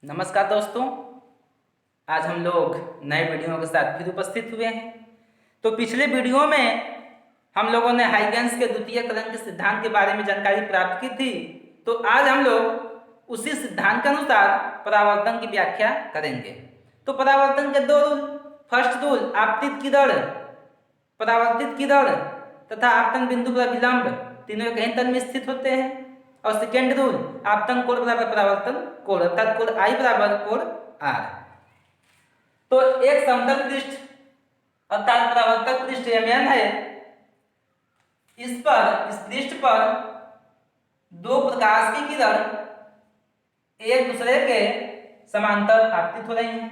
नमस्कार दोस्तों। आज हम लोग नए वीडियो के साथ फिर उपस्थित हुए हैं। तो पिछले वीडियो में हम लोगों ने हाइगेंस के द्वितीय कलन के सिद्धांत के बारे में जानकारी प्राप्त की थी। तो आज हम लोग उसी सिद्धांत के अनुसार परावर्तन की व्याख्या करेंगे। तो परावर्तन के दो रूल, फर्स्ट रूल आपतित की दर, परावर्तित की दर तथा आपतन बिंदु पर विलंब तीनों एक ही तल में स्थित होते हैं। और सेकेंड रूल आपतन कोण बराबर परावर्तन कोण, अर्थात कोण आई बराबर कोण आर। तो एक समतल पृष्ठ अर्थात परावर्तक पृष्ठ mn है। इस पृष्ठ पर दो प्रकाश की किरण एक दूसरे के समांतर आपतित हो रही हैं।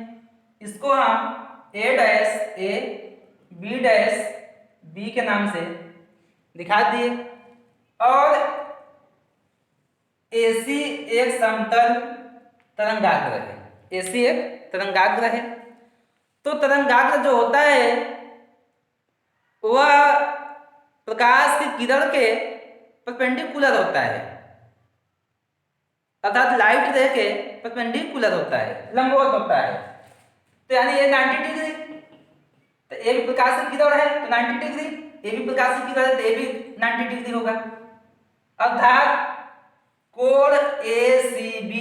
इसको हम a dash a b dash b के नाम से दिखा दिए। और AC एक समतल तरंगाग्र है। AC एक तरंगाग्र है। तो तरंगाग्र जो होता है वह प्रकाश की किरण के परपेंडिकुलर होता है, अर्थात लाइट रे के परपेंडिकुलर होता है, लंबवत होता है। तो यानी ये 90 डिग्री, तो ए भी प्रकाश की किरण है तो 90 डिग्री, ए भी प्रकाश की किरण है तो ए भी 90 डिग्री होगा। अर्थात कोण ACB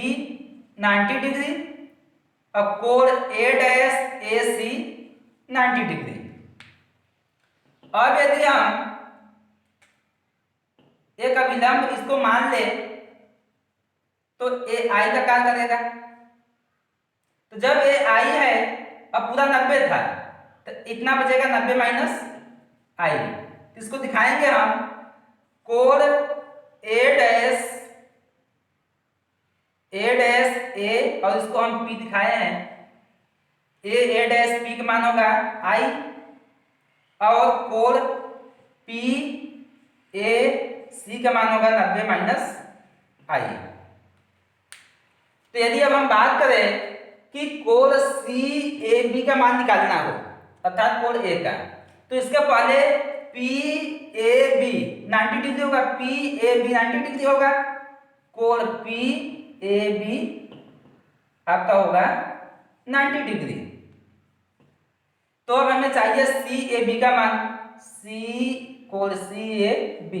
90 डिग्री और कोण A डैश AC 90 डिग्री। अब यदि हम एक अभिलंब इसको मान ले तो AI का कार्य करेगा। तो जब AI है, अब पूरा 90 था तो इतना बचेगा 90 माइनस I। इसको दिखाएंगे हम कोण A डैश A और इसको हम P दिखाए हैं। A डैश P का मान होगा I और कोण PAC का मान होगा 90 माइनस I। तो यदि अब हम बात करें कि कोण CAB का मान निकालना हो, अर्थात कोण A का, तो इसके पहले PAB 90 डिग्री होगा, PAB 90 डिग्री होगा, कोण PAB आपका होगा 90 डिग्री। तो अब हमें चाहिए CAB का मान, कोण CAB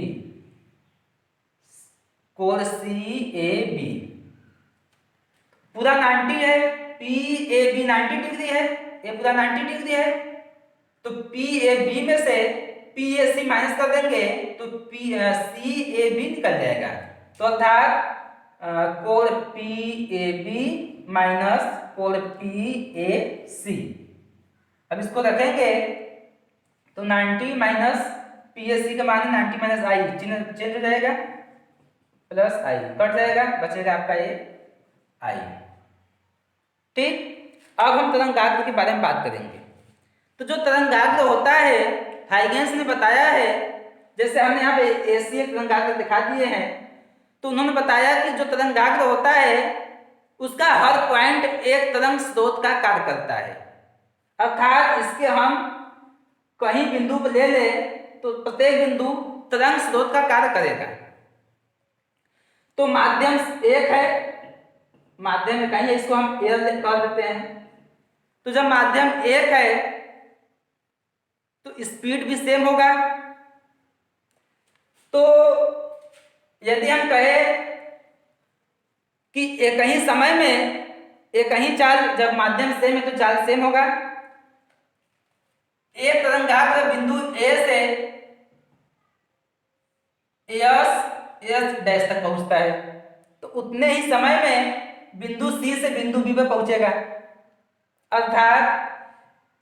पूरा 90 है, PAB 90 डिग्री है, ये पूरा 90 डिग्री है। तो PAB में से PAC माइनस कर देंगे तो CAB निकल जाएगा। तो अर्थात कोण PAB माइनस कोण PAC। अब इसको रखेंगे तो 90 माइनस PAC का मान 90 माइनस I, चिन्ह चेंज हो जाएगा, प्लस I कट जाएगा, बचेगा आपका ये I। ठीक, अब हम तरंगाग्र के बारे में बात करेंगे। तो जो तरंगाग्र होता है, हाइगेंस ने बताया है, जैसे हमने यहाँ पे AC एक तरंगाग्र दिखा दिए हैं, तो उन्होंने बताया कि जो तरंगाग्र होता है उसका हर पॉइंट एक तरंग स्रोत का कार्य करता है। अर्थात इसके हम कहीं बिंदु पर ले ले तो प्रत्येक बिंदु तरंग स्रोत का कार्य करेगा। तो माध्यम एक है, माध्यम कहीं है, इसको हम एयर कर देते हैं। तो जब माध्यम एक है तो स्पीड भी सेम होगा। तो यदि हम कहें कि एक ही समय में एक ही चाल, जब माध्यम सेम है तो चाल सेम होगा। एक तरंगाग्र बिंदु A से S डैश तक पहुंचता है तो उतने ही समय में बिंदु C से बिंदु B पर पहुंचेगा। अर्थात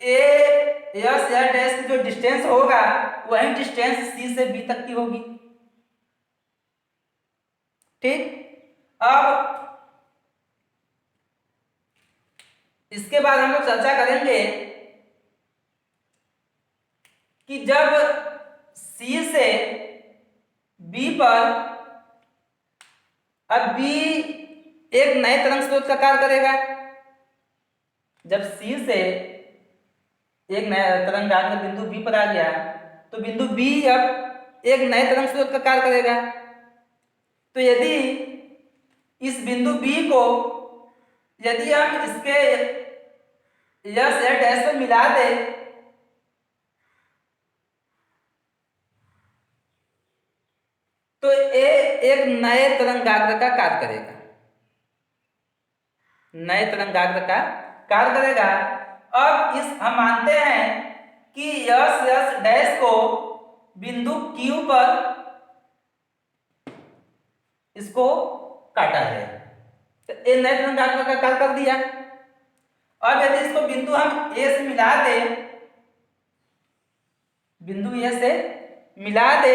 S डैश की जो डिस्टेंस होगा वही डिस्टेंस C से B तक की होगी। ठीक, अब इसके बाद हम लोग चर्चा करेंगे कि जब C से B पर, अब B एक नए तरंग स्रोत का कार्य करेगा। जब C से एक नया तरंगाग्र बिंदु B पर आ गया तो बिंदु B अब एक नए तरंग स्रोत का कार्य करेगा। तो यदि इस बिंदु B को यदि हम इसके यस या डैश को मिला दे तो ये एक नए तरंगाग्र का कार्य करेगा, नए तरंगाग्र का कार्य करेगा। अब इस हम मानते हैं कि यस यस डैश को बिंदु Q पर इसको काटा है, तो ये नए तरंगाग्र का कार्य कर दिया। अब यदि इसको बिंदु हम A से मिला दे, बिंदु A से मिला दे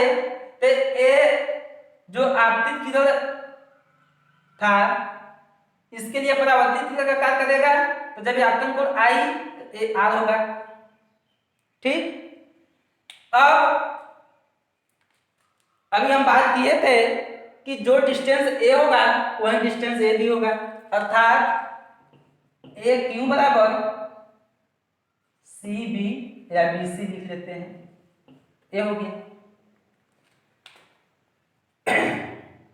तो ये जो आपतित किरण था इसके लिए परावर्तित किरण का कार्य करेगा। तो जब आपतन कोण आई तो ये R होगा। ठीक, अब अभी हम बात किए थे कि जो डिस्टेंस A होगा वही डिस्टेंस AB होगा, अर्थात AQ बराबर CB या BC लिख लेते हैं, ये हो गया।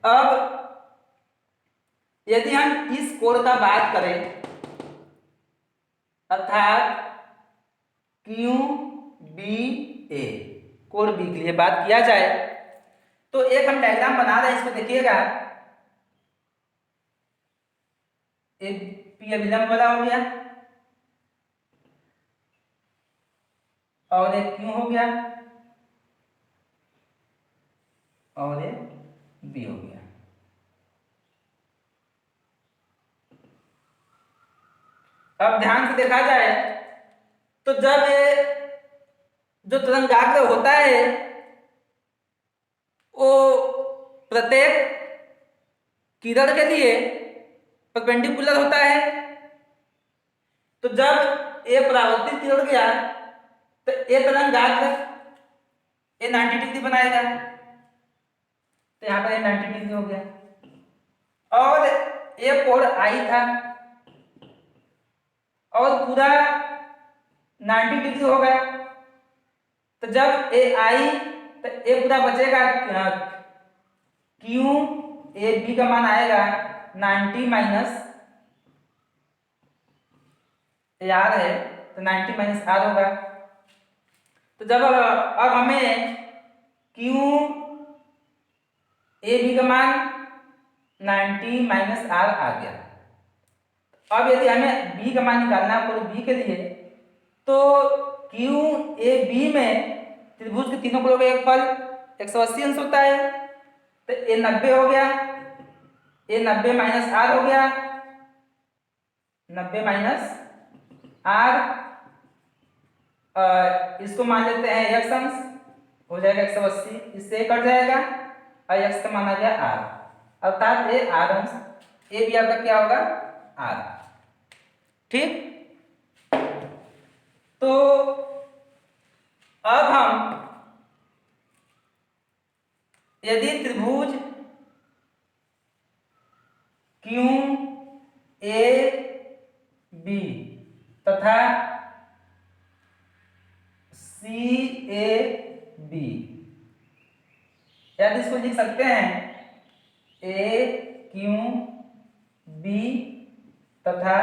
अब यदि हम इस कोण का बात करें अर्थात QBA कोण B के लिए बात किया जाए तो एक हम डायग्राम बना रहे हैं, इसको देखिएगा। एक P अभिलंब वाला हो गया और एक Q हो गया और एक B हो गया। अब ध्यान से देखा जाए तो जब ये जो तरंगाग्र होता है वो प्रत्येक किरण के लिए परपेंडिकुलर होता है, तो जब ये परावर्तित किरण गया तो ये तरंगाग्र ये 90 डिग्री बनाएगा, तो यहाँ पर ये 90 डिग्री हो गया। और ये कोण आई था और पूरा 90 डिग्री हो गया, तो जब ए आई तो ए पूरा बचेगा क्यू ए बी का मान आएगा 90 माइनस आर है तो 90 माइनस आर होगा। तो जब अब हमें क्यू ए बी का मान 90 माइनस आर आ गया। अब यदि हमें बी का मान निकालना है कोण बी के लिए तो क्यू ए बी में त्रिभुज के तीनों कोणों का योगफल 180 अंश होता है, तो ए 90 हो गया, ए 90 माइनस आर हो गया, 90 माइनस आर, इसको मान लेते हैं एक्स अंश, हो जाएगा 180, इससे कट जाएगा और एक्स का मान आ गया आर, अर्थात ये आर अंश, ए भी आपका क्या होगा आर। ठीक, तो अब हम यदि त्रिभुज क्यू ए बी तथा सी ए बी, यदि इसको लिख सकते हैं ए क्यू बी तथा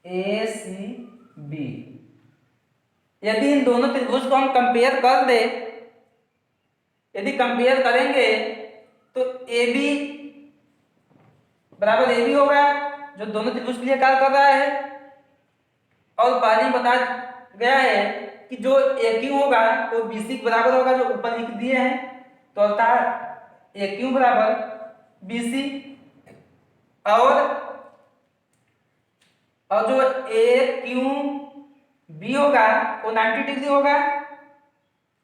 ए सी बी, यदि इन दोनों त्रिभुज को हम कंपेयर कर दे, यदि कंपेयर करेंगे तो ए बी बराबर ए बी होगा जो दोनों त्रिभुज के लिए कार्य कर रहा है, और पहले ही बता गया है कि जो ए क्यू होगा वो बी सी के बराबर होगा जो ऊपर लिख दिए हैं, तो अर्थात ए क्यू बराबर बी सी, और जो ए क्यू बी होगा वो 90 डिग्री होगा,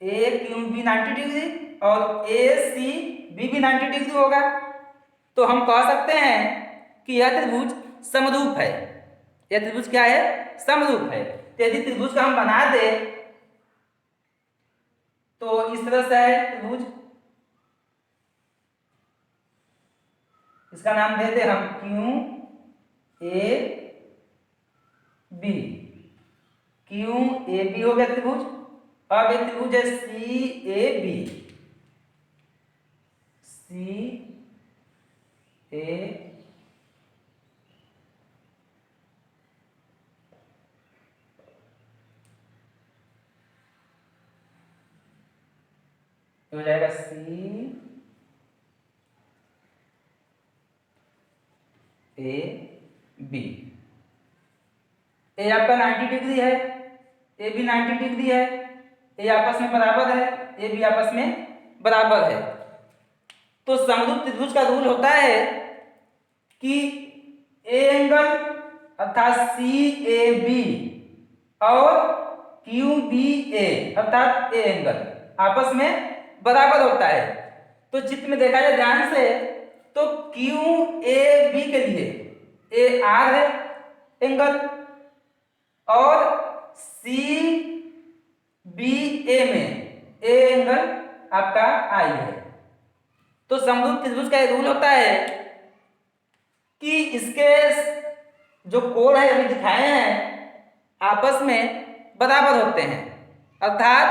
ए क्यू बी 90 डिग्री और ए सी बी भी 90 डिग्री होगा। तो हम कह सकते हैं कि यह त्रिभुज समरूप है, यह त्रिभुज क्या है समरूप है। तो यदि त्रिभुज का हम बना दे तो इस तरह से है त्रिभुज, इसका नाम दे दे हम Q A B, Q A B हो गया त्रिभुज। अब एक त्रिभुज है सी ए बी, सी ए हो जाएगा सी ए बी। ए आपका 90 डिग्री है, ए भी 90 डिग्री है, ए आपस में बराबर है, ए भी आपस में बराबर है। तो समरूप त्रिभुज का रूल होता है कि ए एंगल अर्थात सी ए बी और क्यू बी ए अर्थात ए एंगल आपस में बराबर होता है। तो चित्र में देखा जाए ध्यान से तो क्यू ए बी के लिए ए आर है एंगल और सी बी ए में ए एंगल आपका आई है। तो समरूप त्रिभुज का रूल होता है कि इसके जो कोण है अभी दिखाए हैं आपस में बराबर होते हैं, अर्थात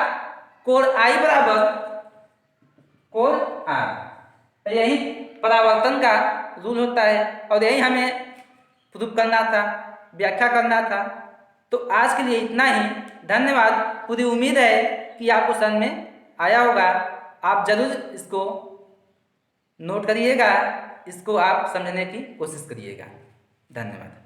कोण आई बराबर कोण आर। यही परावर्तन का रूल होता है और यही हमें प्रूफ करना था, व्याख्या करना था। तो आज के लिए इतना ही। धन्यवाद। पूरी उम्मीद है कि आपको समझ में आया होगा। आप जरूर इसको नोट करिएगा, इसको आप समझने की कोशिश करिएगा। धन्यवाद।